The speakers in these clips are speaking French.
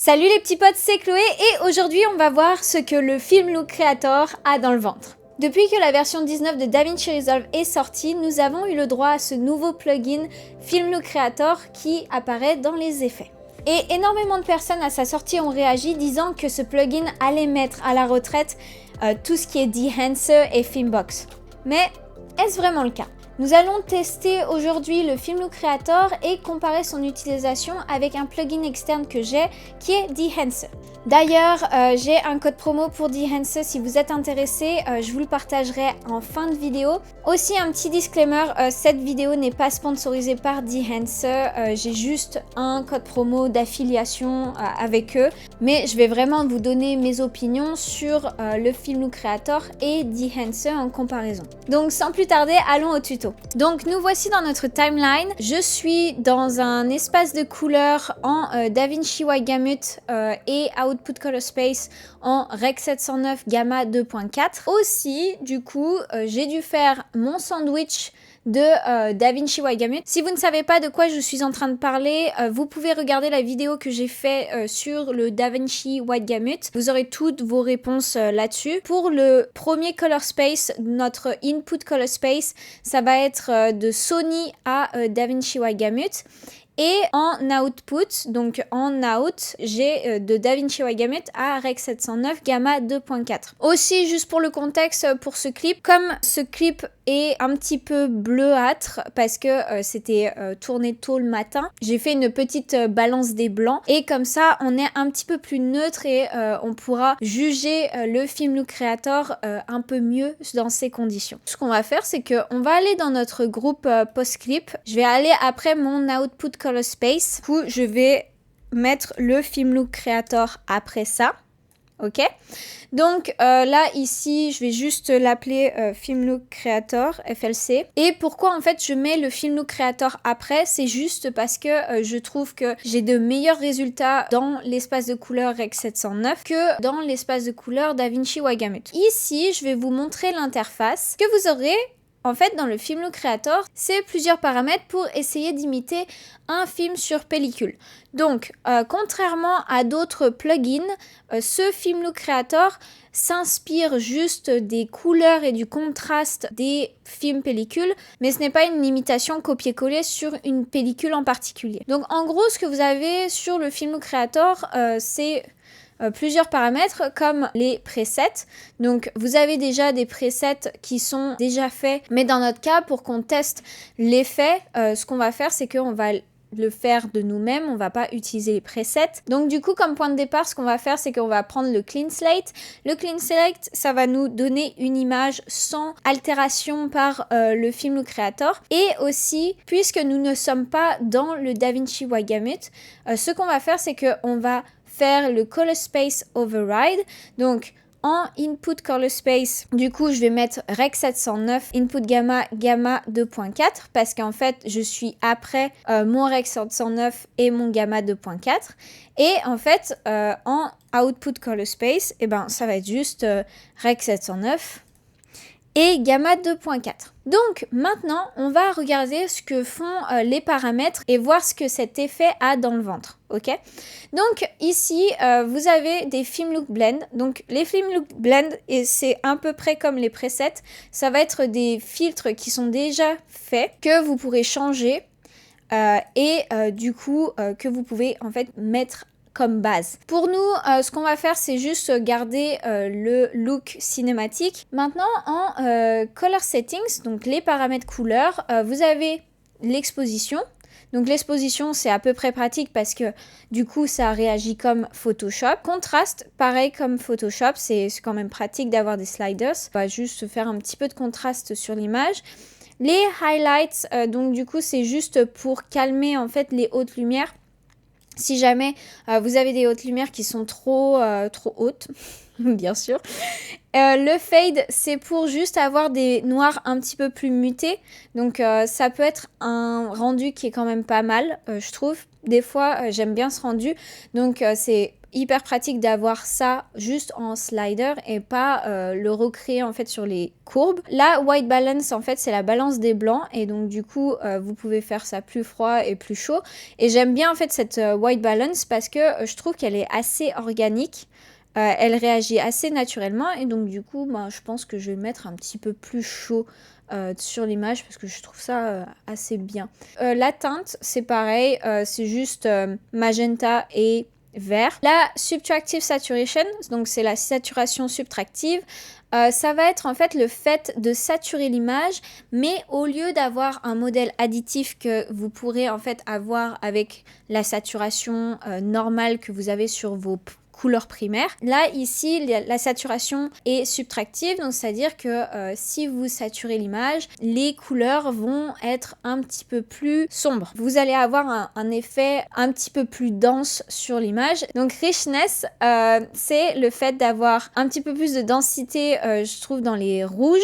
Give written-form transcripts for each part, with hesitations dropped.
Salut les petits potes, c'est Chloé et aujourd'hui on va voir ce que le Filmlook Creator a dans le ventre. Depuis que la version 19 de DaVinci Resolve est sortie, nous avons eu le droit à ce nouveau plugin Filmlook Creator qui apparaît dans les effets. Et énormément de personnes à sa sortie ont réagi disant que ce plugin allait mettre à la retraite tout ce qui est Dehancer et Filmbox. Mais est-ce vraiment le cas ? Nous allons tester aujourd'hui le Filmlook Creator et comparer son utilisation avec un plugin externe que j'ai qui est Dehancer. D'ailleurs, j'ai un code promo pour Dehancer si vous êtes intéressé, je vous le partagerai en fin de vidéo. Aussi un petit disclaimer, cette vidéo n'est pas sponsorisée par Dehancer, j'ai juste un code promo d'affiliation avec eux, mais je vais vraiment vous donner mes opinions sur le Filmlook Creator et Dehancer en comparaison. Donc sans plus tarder, allons au tuto. Donc nous voici dans notre timeline, je suis dans un espace de couleurs en DaVinci White Gamut et Output Color Space en Rec 709 Gamma 2.4. Aussi, du coup, j'ai dû faire mon sandwich de DaVinci White Gamut. Si vous ne savez pas de quoi je suis en train de parler, vous pouvez regarder la vidéo que j'ai fait sur le DaVinci White Gamut. Vous aurez toutes vos réponses là-dessus. Pour le premier Color Space, notre Input Color Space, ça va être de Sony à DaVinci White Gamut. Et en output, donc en out, j'ai de DaVinci White Gamut à Rec 709 Gamma 2.4. Aussi, juste pour le contexte, pour ce clip, comme ce clip est un petit peu bleuâtre parce que c'était tourné tôt le matin, j'ai fait une petite balance des blancs et comme ça, on est un petit peu plus neutre et on pourra juger le Filmlook Creator un peu mieux dans ces conditions. Ce qu'on va faire, c'est qu'on va aller dans notre groupe post-clip. Je vais aller après mon output color space. Du coup, je vais mettre le Filmlook Creator après ça. Ok, donc là ici je vais juste l'appeler Filmlook Creator FLC. Et pourquoi en fait je mets le Filmlook Creator après, c'est juste parce que je trouve que j'ai de meilleurs résultats dans l'espace de couleur Rec 709 que dans l'espace de couleur DaVinci White Gamut. Ici je vais vous montrer l'interface que vous aurez. En fait, dans le Filmlook Creator, c'est plusieurs paramètres pour essayer d'imiter un film sur pellicule. Donc, contrairement à d'autres plugins, ce Filmlook Creator s'inspire juste des couleurs et du contraste des films pellicules, mais ce n'est pas une imitation copier-coller sur une pellicule en particulier. Donc, en gros, ce que vous avez sur le Filmlook Creator, c'est plusieurs paramètres comme les presets. Donc vous avez déjà des presets qui sont déjà faits, mais dans notre cas, pour qu'on teste l'effet, ce qu'on va faire, c'est qu'on va le faire de nous-mêmes, on va pas utiliser les presets. Donc du coup, comme point de départ, ce qu'on va faire, c'est qu'on va prendre le clean slate. Le clean slate, ça va nous donner une image sans altération par le Filmlook Creator. Et aussi, puisque nous ne sommes pas dans le DaVinci White Gamut, ce qu'on va faire, c'est qu'on va faire le Color Space Override. Donc en Input Color Space, du coup je vais mettre Rec 709 Input Gamma 2.4 parce qu'en fait je suis après mon Rec 709 et mon Gamma 2.4 et en fait en Output Color Space, et ben ça va être juste Rec 709 et Gamma 2.4. Donc maintenant, on va regarder ce que font les paramètres et voir ce que cet effet a dans le ventre. Ok. Donc ici, vous avez des Filmlook Blend. Donc les Filmlook Blend, et c'est à peu près comme les presets, ça va être des filtres qui sont déjà faits, que vous pourrez changer et du coup que vous pouvez en fait mettre comme base. Pour nous, ce qu'on va faire, c'est juste garder le look cinématique. Maintenant, en Color Settings, donc les paramètres couleurs, vous avez l'exposition. Donc l'exposition, c'est à peu près pratique parce que du coup, ça réagit comme Photoshop. Contraste, pareil comme Photoshop, c'est quand même pratique d'avoir des sliders. On va juste faire un petit peu de contraste sur l'image. Les highlights, donc du coup, c'est juste pour calmer en fait les hautes lumières. Si jamais vous avez des hautes lumières qui sont trop hautes, bien sûr. Le fade, c'est pour juste avoir des noirs un petit peu plus mutés. Donc ça peut être un rendu qui est quand même pas mal, je trouve. Des fois, j'aime bien ce rendu. Donc c'est hyper pratique d'avoir ça juste en slider et pas le recréer en fait sur les courbes. La white balance, en fait, c'est la balance des blancs. Et donc du coup, vous pouvez faire ça plus froid et plus chaud. Et j'aime bien en fait cette white balance parce que je trouve qu'elle est assez organique. Elle réagit assez naturellement et donc du coup je pense que je vais mettre un petit peu plus chaud sur l'image parce que je trouve ça assez bien. La teinte c'est pareil, c'est juste magenta et vert. La subtractive saturation, donc c'est la saturation subtractive. Ça va être en fait le fait de saturer l'image, mais au lieu d'avoir un modèle additif que vous pourrez en fait avoir avec la saturation normale que vous avez sur vos couleurs primaires. Là, ici, la saturation est subtractive, donc c'est-à-dire que si vous saturez l'image, les couleurs vont être un petit peu plus sombres. Vous allez avoir un effet un petit peu plus dense sur l'image. Donc richness, c'est le fait d'avoir un petit peu plus de densité, je trouve, dans les rouges.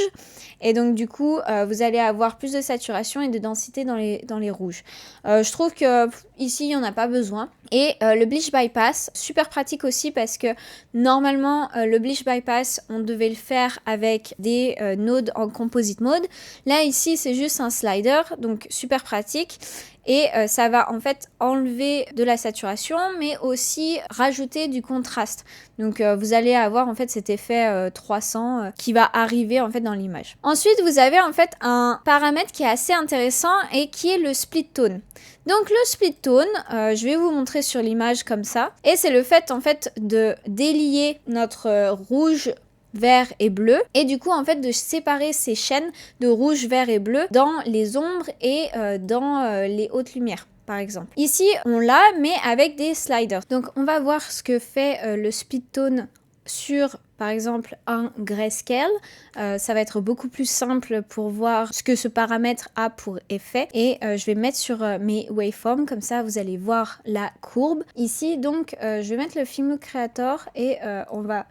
Et donc du coup, vous allez avoir plus de saturation et de densité dans les rouges. Je trouve que ici, il n'y en a pas besoin. Et le bleach bypass, super pratique aussi parce que normalement, le bleach bypass, on devait le faire avec des nodes en composite mode. Là, ici, c'est juste un slider, donc super pratique. Et ça va en fait enlever de la saturation, mais aussi rajouter du contraste. Donc vous allez avoir en fait cet effet 300 qui va arriver en fait dans l'image. Ensuite, vous avez en fait un paramètre qui est assez intéressant et qui est le split tone. Donc le split tone, je vais vous montrer sur l'image comme ça. Et c'est le fait en fait de délier notre rouge, vert et bleu, et du coup en fait de séparer ces chaînes de rouge, vert et bleu dans les ombres et dans les hautes lumières par exemple. Ici on l'a mais avec des sliders. Donc on va voir ce que fait le split tone sur par exemple un grayscale. Ça va être beaucoup plus simple pour voir ce que ce paramètre a pour effet et je vais mettre sur mes waveforms, comme ça vous allez voir la courbe. Ici donc je vais mettre le Film Look Creator et on va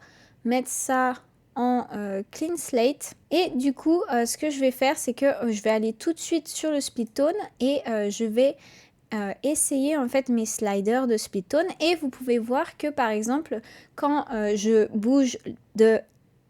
mettre ça en clean slate et du coup ce que je vais faire c'est que je vais aller tout de suite sur le split tone et je vais essayer en fait mes sliders de split tone et vous pouvez voir que par exemple quand je bouge de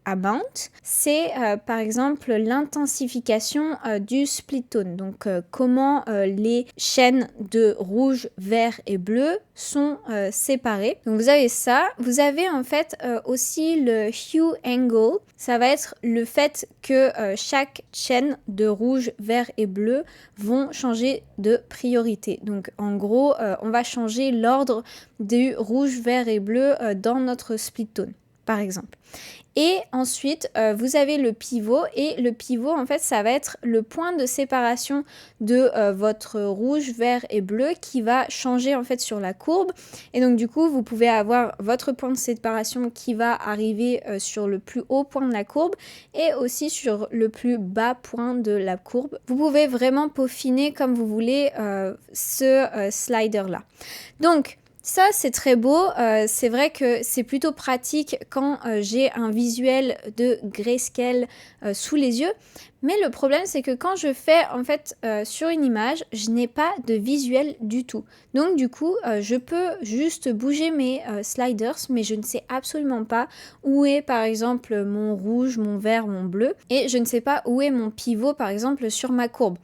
amount, c'est par exemple l'intensification du split tone. Donc comment les chaînes de rouge, vert et bleu sont séparées. Donc vous avez ça. Vous avez en fait aussi le hue angle. Ça va être le fait que chaque chaîne de rouge, vert et bleu vont changer de priorité. Donc en gros, on va changer l'ordre du rouge, vert et bleu dans notre split tone, par exemple. Et ensuite, vous avez le pivot et le pivot, en fait, ça va être le point de séparation de votre rouge, vert et bleu qui va changer en fait sur la courbe. Et donc du coup, vous pouvez avoir votre point de séparation qui va arriver sur le plus haut point de la courbe et aussi sur le plus bas point de la courbe. Vous pouvez vraiment peaufiner comme vous voulez ce slider-là. Donc, ça, c'est très beau. C'est vrai que c'est plutôt pratique quand j'ai un visuel de grayscale sous les yeux. Mais le problème, c'est que quand je fais en fait sur une image, je n'ai pas de visuel du tout. Donc du coup, je peux juste bouger mes sliders, mais je ne sais absolument pas où est par exemple mon rouge, mon vert, mon bleu. Et je ne sais pas où est mon pivot par exemple sur ma courbe.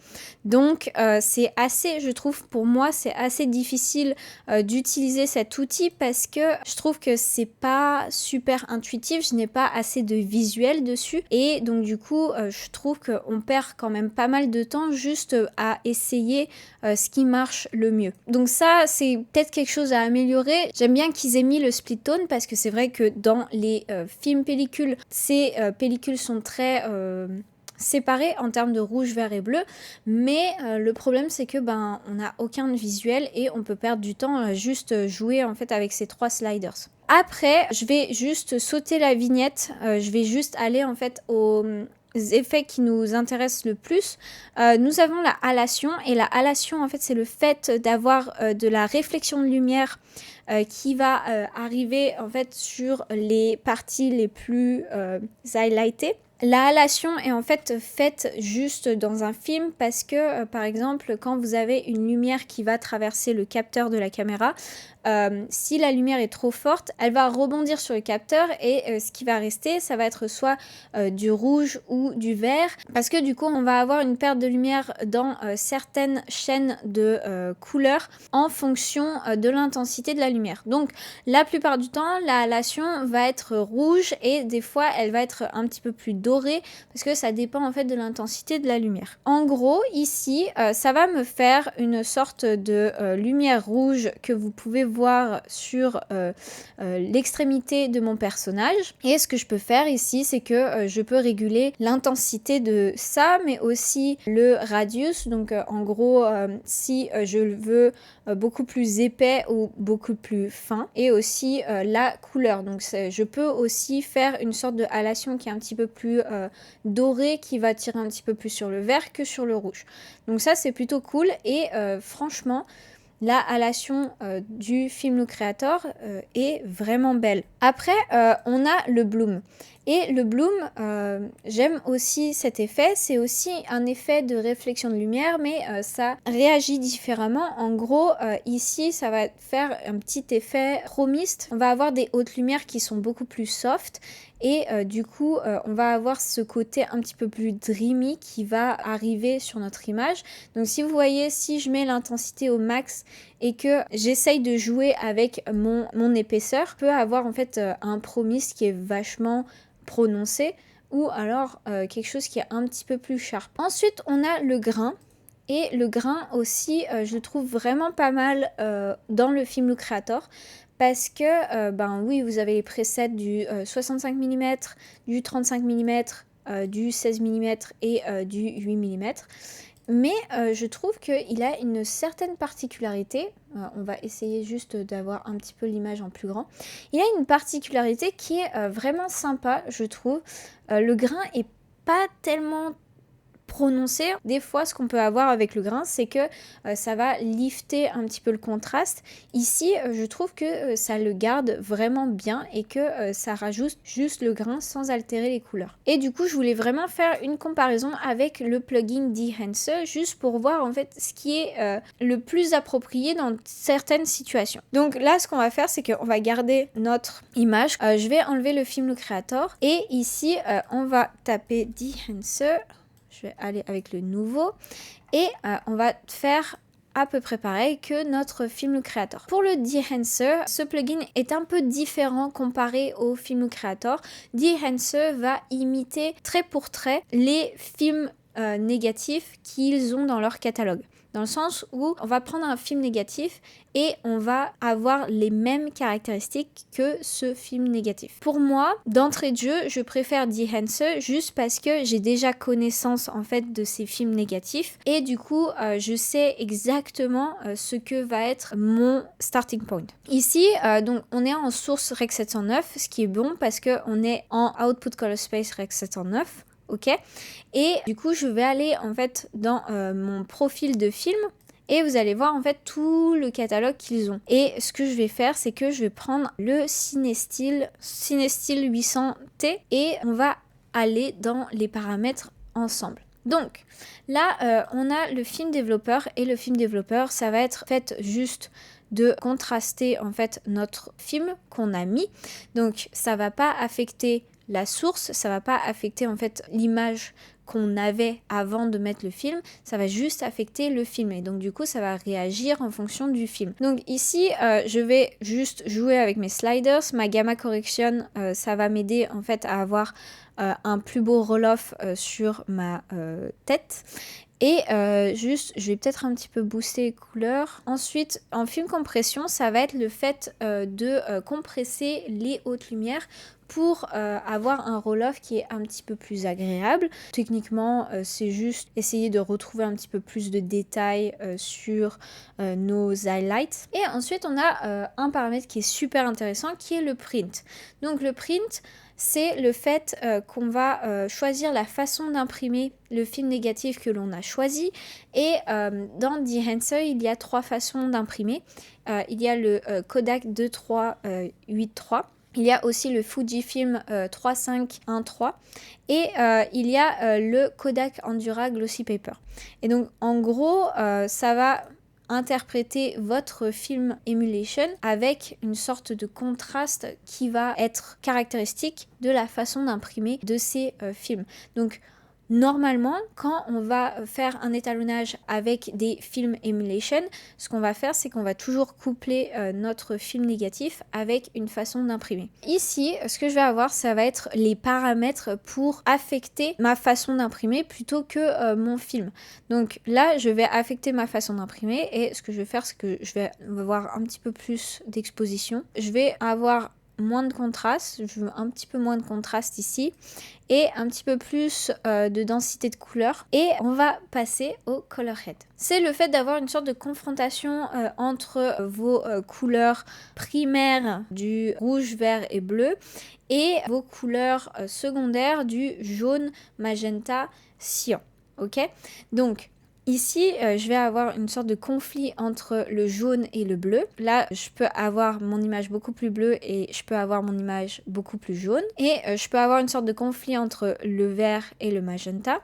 Donc c'est assez, je trouve pour moi, c'est assez difficile d'utiliser cet outil parce que je trouve que c'est pas super intuitif. Je n'ai pas assez de visuel dessus. Et donc du coup, je trouve que on perd quand même pas mal de temps juste à essayer ce qui marche le mieux. Donc ça, c'est peut-être quelque chose à améliorer. J'aime bien qu'ils aient mis le split tone parce que c'est vrai que dans les films pellicules, ces pellicules sont très séparés en termes de rouge, vert et bleu, mais le problème c'est que on n'a aucun visuel et on peut perdre du temps à juste jouer en fait avec ces trois sliders. Après, je vais juste sauter la vignette, je vais juste aller en fait effets qui nous intéressent le plus, nous avons la halation. Et la halation, en fait, c'est le fait d'avoir de la réflexion de lumière qui va arriver en fait sur les parties les plus highlightées. La halation est en fait faite juste dans un film parce que, par exemple, quand vous avez une lumière qui va traverser le capteur de la caméra, si la lumière est trop forte, elle va rebondir sur le capteur et ce qui va rester, ça va être soit du rouge ou du vert, parce que du coup, on va avoir une perte de lumière dans certaines chaînes de couleurs en fonction de l'intensité de la lumière. Donc, la plupart du temps, la halation va être rouge et des fois, elle va être un petit peu plus dorée parce que ça dépend en fait de l'intensité de la lumière. En gros, ici, ça va me faire une sorte de lumière rouge que vous pouvez voir sur l'extrémité de mon personnage. Et ce que je peux faire ici, c'est que je peux réguler l'intensité de ça, mais aussi le radius. Donc en gros, si je le veux beaucoup plus épais ou beaucoup plus fin, et aussi la couleur. Donc je peux aussi faire une sorte de halation qui est un petit peu plus dorée, qui va tirer un petit peu plus sur le vert que sur le rouge. Donc ça, c'est plutôt cool. Et franchement, la halation du film Look Creator est vraiment belle. Après, on a le bloom. Et le bloom, j'aime aussi cet effet. C'est aussi un effet de réflexion de lumière, mais ça réagit différemment. En gros, ici, ça va faire un petit effet chromiste. On va avoir des hautes lumières qui sont beaucoup plus soft. Et du coup, on va avoir ce côté un petit peu plus dreamy qui va arriver sur notre image. Donc si vous voyez, si je mets l'intensité au max et que j'essaye de jouer avec mon épaisseur, je peux avoir en fait un chromiste qui est vachement prononcé ou alors quelque chose qui est un petit peu plus sharp. Ensuite, on a le grain. Et le grain aussi, je le trouve vraiment pas mal dans le film Look Creator. Parce que, ben oui, vous avez les presets du 65 mm, du 35 mm, du 16 mm et du 8 mm. Mais je trouve qu'il a une certaine particularité. On va essayer juste d'avoir un petit peu l'image en plus grand. Il a une particularité qui est vraiment sympa, je trouve. Le grain est pas tellement prononcé. Des fois, ce qu'on peut avoir avec le grain, c'est que ça va lifter un petit peu le contraste. Ici, je trouve que ça le garde vraiment bien et que ça rajoute juste le grain sans altérer les couleurs. Et du coup, je voulais vraiment faire une comparaison avec le plugin d'Enhance juste pour voir en fait ce qui est le plus approprié dans certaines situations. Donc là, ce qu'on va faire, c'est qu'on va garder notre image. Je vais enlever le film Look Creator et ici, on va taper d'Enhance. Je vais aller avec le nouveau et on va faire à peu près pareil que notre film Look Creator. Pour le D'Enhancer, ce plugin est un peu différent comparé au film Look Creator. D'Enhancer va imiter trait pour trait les films négatifs qu'ils ont dans leur catalogue. Dans le sens où on va prendre un film négatif et on va avoir les mêmes caractéristiques que ce film négatif. Pour moi, d'entrée de jeu, je préfère D'Enhance juste parce que j'ai déjà connaissance en fait de ces films négatifs et du coup, je sais exactement ce que va être mon starting point. Ici, donc on est en source Rec 709, ce qui est bon parce que on est en output color space Rec 709. Ok, et du coup je vais aller en fait dans mon profil de film et vous allez voir en fait tout le catalogue qu'ils ont. Et ce que je vais faire, c'est que je vais prendre le Cinestill 800T et on va aller dans les paramètres ensemble. Donc là on a le film développeur et le film développeur ça va être fait juste de contraster en fait notre film qu'on a mis. Donc ça va pas affecter la source, ça va pas affecter en fait l'image qu'on avait avant de mettre le film, ça va juste affecter le film et donc du coup ça va réagir en fonction du film. Donc ici je vais juste jouer avec mes sliders, ma gamma correction ça va m'aider en fait à avoir un plus beau roll-off sur ma tête. Et juste, je vais peut-être un petit peu booster les couleurs. Ensuite, en film compression, ça va être le fait de compresser les hautes lumières pour avoir un roll-off qui est un petit peu plus agréable. Techniquement, c'est juste essayer de retrouver un petit peu plus de détails sur nos highlights. Et ensuite, on a un paramètre qui est super intéressant qui est le print. Donc le print, c'est le fait qu'on va choisir la façon d'imprimer le film négatif que l'on a choisi. Et dans Dehancer, il y a 3 façons d'imprimer. Il y a le Kodak 2383. Il y a aussi le Fujifilm 3513 et il y a le Kodak Endura Glossy Paper. Et donc en gros, ça va interpréter votre film emulation avec une sorte de contraste qui va être caractéristique de la façon d'imprimer de ces films. Donc normalement, quand on va faire un étalonnage avec des films emulation, ce qu'on va faire, c'est qu'on va toujours coupler notre film négatif avec une façon d'imprimer. Ici, ce que je vais avoir, ça va être les paramètres pour affecter ma façon d'imprimer plutôt que mon film. Donc là, je vais affecter ma façon d'imprimer et ce que je vais faire, c'est que je vais avoir un petit peu plus d'exposition. Je vais avoir moins de contraste, je veux un petit peu moins de contraste ici et un petit peu plus de densité de couleur et on va passer au color head. C'est le fait d'avoir une sorte de confrontation entre vos couleurs primaires du rouge, vert et bleu et vos couleurs secondaires du jaune, magenta, cyan. Ok, donc ici, je vais avoir une sorte de conflit entre le jaune et le bleu. Là, je peux avoir mon image beaucoup plus bleue et je peux avoir mon image beaucoup plus jaune. Et je peux avoir une sorte de conflit entre le vert et le magenta.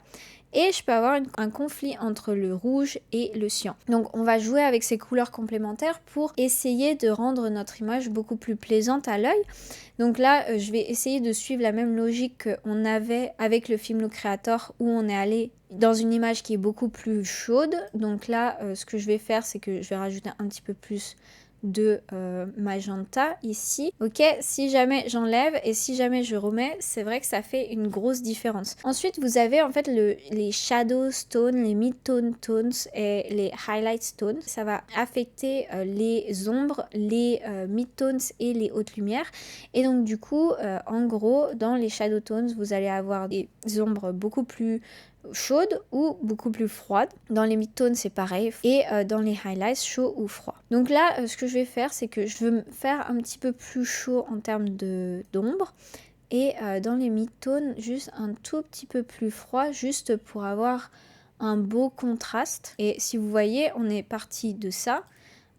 Et je peux avoir un conflit entre le rouge et le cyan. Donc on va jouer avec ces couleurs complémentaires pour essayer de rendre notre image beaucoup plus plaisante à l'œil. Donc là, je vais essayer de suivre la même logique qu'on avait avec le Film Look Creator où on est allé dans une image qui est beaucoup plus chaude. Donc là, ce que je vais faire, c'est que je vais rajouter un petit peu plus de magenta ici. Ok, si jamais j'enlève et si jamais je remets, c'est vrai que ça fait une grosse différence. Ensuite, vous avez en fait les shadow tones, les mid-tone tones et les highlight tones. Ça va affecter les ombres, les mid-tones et les hautes lumières. Et donc du coup, en gros, dans les shadow tones, vous allez avoir des ombres beaucoup plus chaude ou beaucoup plus froide. Dans les mid-tones, c'est pareil. Et dans les highlights, chaud ou froid. Donc là, ce que je vais faire, c'est que je veux me faire un petit peu plus chaud en termes d'ombre. Et dans les mid-tones, juste un tout petit peu plus froid, juste pour avoir un beau contraste. Et si vous voyez, on est parti de ça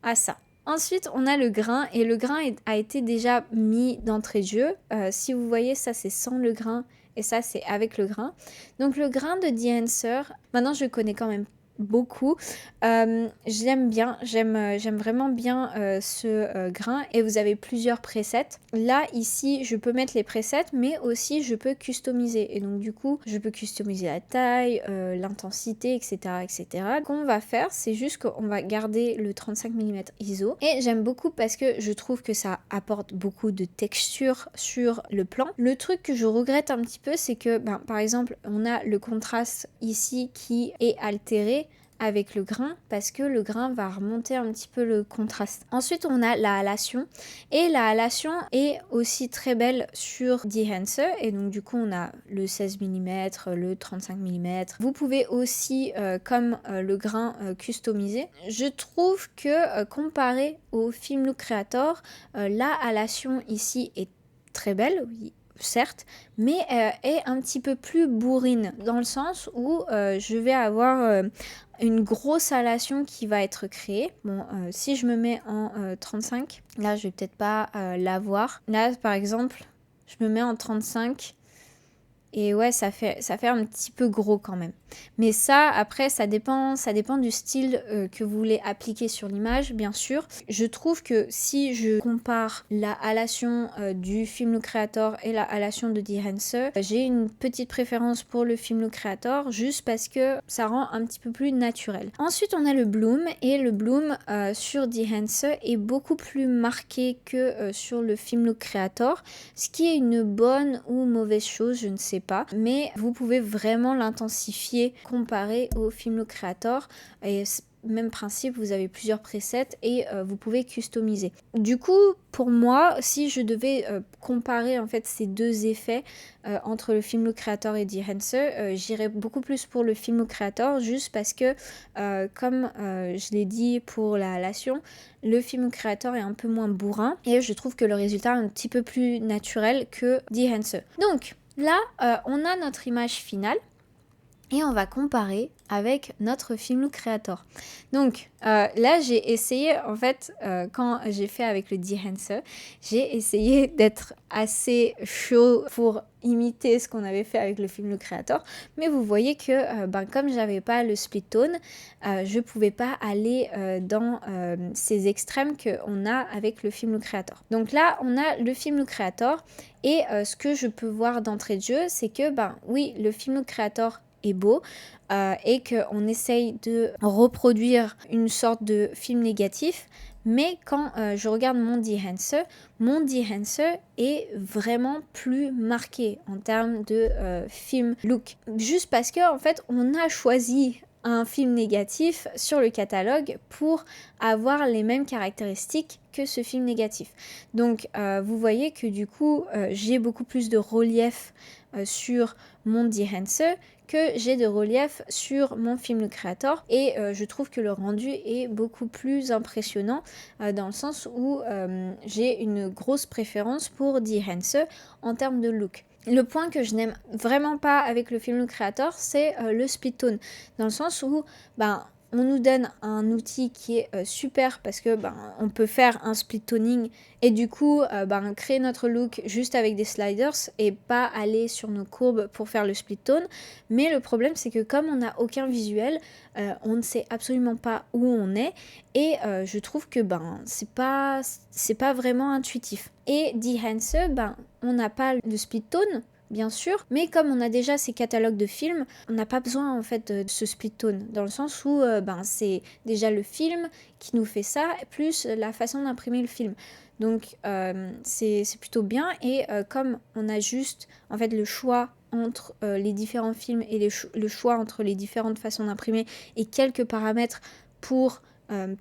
à ça. Ensuite, on a le grain. Et le grain a été déjà mis d'entrée de jeu. Si vous voyez, ça, c'est sans le grain. Et ça, c'est avec le grain. Donc le grain de Dehancer, maintenant je connais quand même beaucoup. J'aime bien, j'aime vraiment bien ce grain et vous avez plusieurs presets. Là ici je peux mettre les presets mais aussi je peux customiser et donc du coup je peux customiser la taille, l'intensité etc. etc. Ce qu'on va faire c'est juste qu'on va garder le 35 mm ISO et j'aime beaucoup parce que je trouve que ça apporte beaucoup de texture sur le plan. Le truc que je regrette un petit peu c'est que par exemple on a le contraste ici qui est altéré avec le grain parce que le grain va remonter un petit peu le contraste. Ensuite on a la halation et la halation est aussi très belle sur Dehancer et donc du coup on a le 16 mm, le 35 mm. Vous pouvez aussi comme le grain customiser. Je trouve que comparé au Film Look Creator, la halation ici est très belle, oui, certes, mais est un petit peu plus bourrine dans le sens où je vais avoir une grosse halation qui va être créée. Bon, si je me mets en 35, là je vais peut-être pas la voir. Là par exemple, je me mets en 35 et ouais ça fait un petit peu gros quand même. Mais ça après ça dépend du style que vous voulez appliquer sur l'image bien sûr. Je trouve que si je compare la halation du Film Look Creator et la halation de Dehancer, j'ai une petite préférence pour le Film Look Creator juste parce que ça rend un petit peu plus naturel. Ensuite on a le bloom et le bloom sur Dehancer est beaucoup plus marqué que sur le Film Look Creator, ce qui est une bonne ou mauvaise chose, je ne sais pas, mais vous pouvez vraiment l'intensifier comparé au Film Look Creator et même principe, vous avez plusieurs presets et vous pouvez customiser. Du coup, pour moi, si je devais comparer en fait ces deux effets entre le Film Look Creator et Behance, j'irais beaucoup plus pour le Film Look Creator, juste parce que, comme je l'ai dit pour la halation, le Film Look Creator est un peu moins bourrin et je trouve que le résultat est un petit peu plus naturel que Behance. Donc là, on a notre image finale. Et on va comparer avec notre Film Look Creator. Donc là, j'ai essayé, en fait, quand j'ai fait avec le Behance, j'ai essayé d'être assez chaud pour imiter ce qu'on avait fait avec le Film Look Creator. Mais vous voyez que, comme j'avais pas le split tone, je pouvais pas aller dans ces extrêmes qu'on a avec le Film Look Creator. Donc là, on a le Film Look Creator. Et ce que je peux voir d'entrée de jeu, c'est que, oui, le Film Look Creator est beau et qu'on essaye de reproduire une sorte de film négatif, mais quand je regarde mon Behance est vraiment plus marqué en termes de film look, juste parce que en fait on a choisi un film négatif sur le catalogue pour avoir les mêmes caractéristiques que ce film négatif. Donc vous voyez que du coup j'ai beaucoup plus de relief sur mon Behance que j'ai de relief sur mon Film Look Creator et je trouve que le rendu est beaucoup plus impressionnant dans le sens où j'ai une grosse préférence pour Behance en termes de look. Le point que je n'aime vraiment pas avec le Film Look Creator, c'est le split tone, dans le sens où on nous donne un outil qui est super parce que on peut faire un split toning et du coup créer notre look juste avec des sliders et pas aller sur nos courbes pour faire le split tone. Mais le problème c'est que comme on n'a aucun visuel, on ne sait absolument pas où on est et je trouve que c'est pas vraiment intuitif. Et Behance, on n'a pas le split tone, bien sûr, mais comme on a déjà ces catalogues de films, on n'a pas besoin en fait de ce split tone, dans le sens où c'est déjà le film qui nous fait ça, plus la façon d'imprimer le film. Donc c'est plutôt bien et comme on a juste en fait le choix entre les différents films et le choix entre les différentes façons d'imprimer et quelques paramètres pour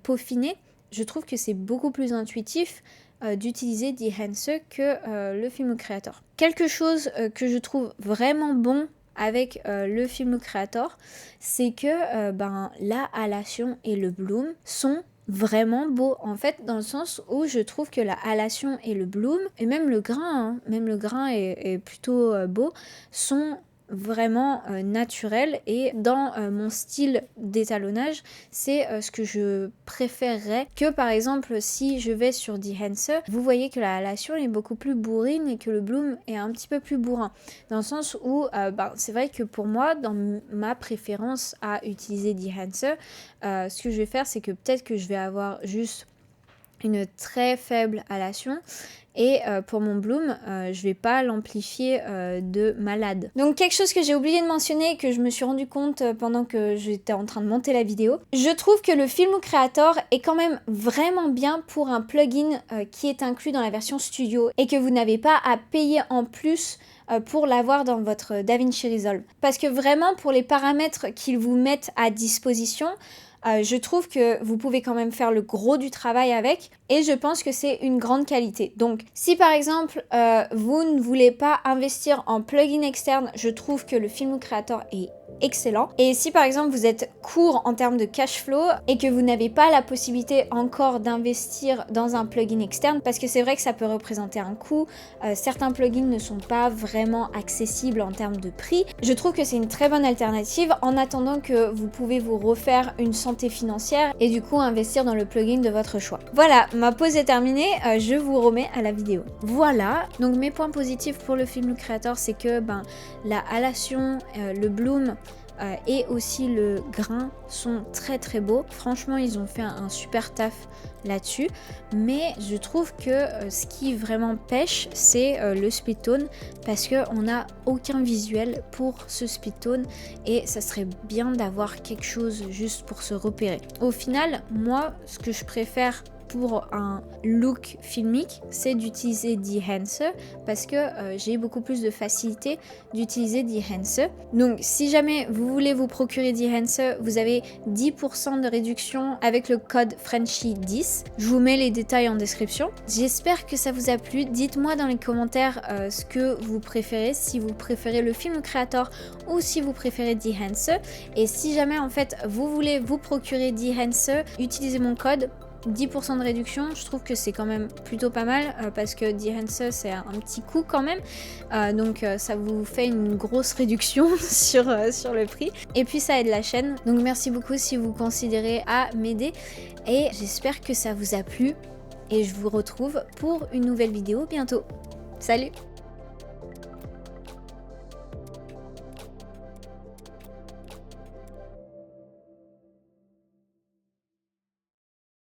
peaufiner, je trouve que c'est beaucoup plus intuitif d'utiliser Behance que le Film Look Creator. Quelque chose que je trouve vraiment bon avec le Film Look Creator, c'est que la halation et le bloom sont vraiment beaux en fait, dans le sens où je trouve que la halation et le bloom et même le grain est plutôt beau, sont vraiment naturel et dans mon style d'étalonnage c'est ce que je préférerais que par exemple si je vais sur Behance, vous voyez que la halation est beaucoup plus bourrine et que le bloom est un petit peu plus bourrin, dans le sens où c'est vrai que pour moi dans ma préférence à utiliser Behance, ce que je vais faire c'est que peut-être que je vais avoir juste une très faible halation et pour mon bloom, je vais pas l'amplifier de malade. Donc quelque chose que j'ai oublié de mentionner et que je me suis rendu compte pendant que j'étais en train de monter la vidéo, je trouve que le Film Look Creator est quand même vraiment bien pour un plugin qui est inclus dans la version studio et que vous n'avez pas à payer en plus pour l'avoir dans votre DaVinci Resolve. Parce que vraiment pour les paramètres qu'ils vous mettent à disposition, je trouve que vous pouvez quand même faire le gros du travail avec et je pense que c'est une grande qualité. Donc si par exemple vous ne voulez pas investir en plugin externe, je trouve que le Film Look Creator est excellent. Et si par exemple vous êtes court en termes de cash flow et que vous n'avez pas la possibilité encore d'investir dans un plugin externe, parce que c'est vrai que ça peut représenter un coût, certains plugins ne sont pas vraiment accessibles en termes de prix, je trouve que c'est une très bonne alternative en attendant que vous pouvez vous refaire une santé financière et du coup investir dans le plugin de votre choix. Voilà, ma pause est terminée, je vous remets à la vidéo. Voilà, donc mes points positifs pour le Film Look Creator, c'est que la halation, le bloom et aussi le grain sont très très beaux. Franchement ils ont fait un super taf là-dessus, mais je trouve que ce qui vraiment pêche c'est le split tone, parce qu'on n'a aucun visuel pour ce split tone et ça serait bien d'avoir quelque chose juste pour se repérer. Au final, moi ce que je préfère pour un look filmique, c'est d'utiliser Dehancer parce que j'ai beaucoup plus de facilité d'utiliser Dehancer. Donc si jamais vous voulez vous procurer Dehancer, vous avez 10% de réduction avec le code Frenchy10. Je vous mets les détails en description. J'espère que ça vous a plu. Dites-moi dans les commentaires ce que vous préférez, si vous préférez le Film Creator ou si vous préférez Dehancer. Et si jamais en fait vous voulez vous procurer Dehancer, utilisez mon code 10% de réduction. Je trouve que c'est quand même plutôt pas mal parce que Dehancer c'est un petit coût quand même, donc ça vous fait une grosse réduction sur le prix et puis ça aide la chaîne. Donc merci beaucoup si vous considérez à m'aider et j'espère que ça vous a plu et je vous retrouve pour une nouvelle vidéo bientôt. Salut!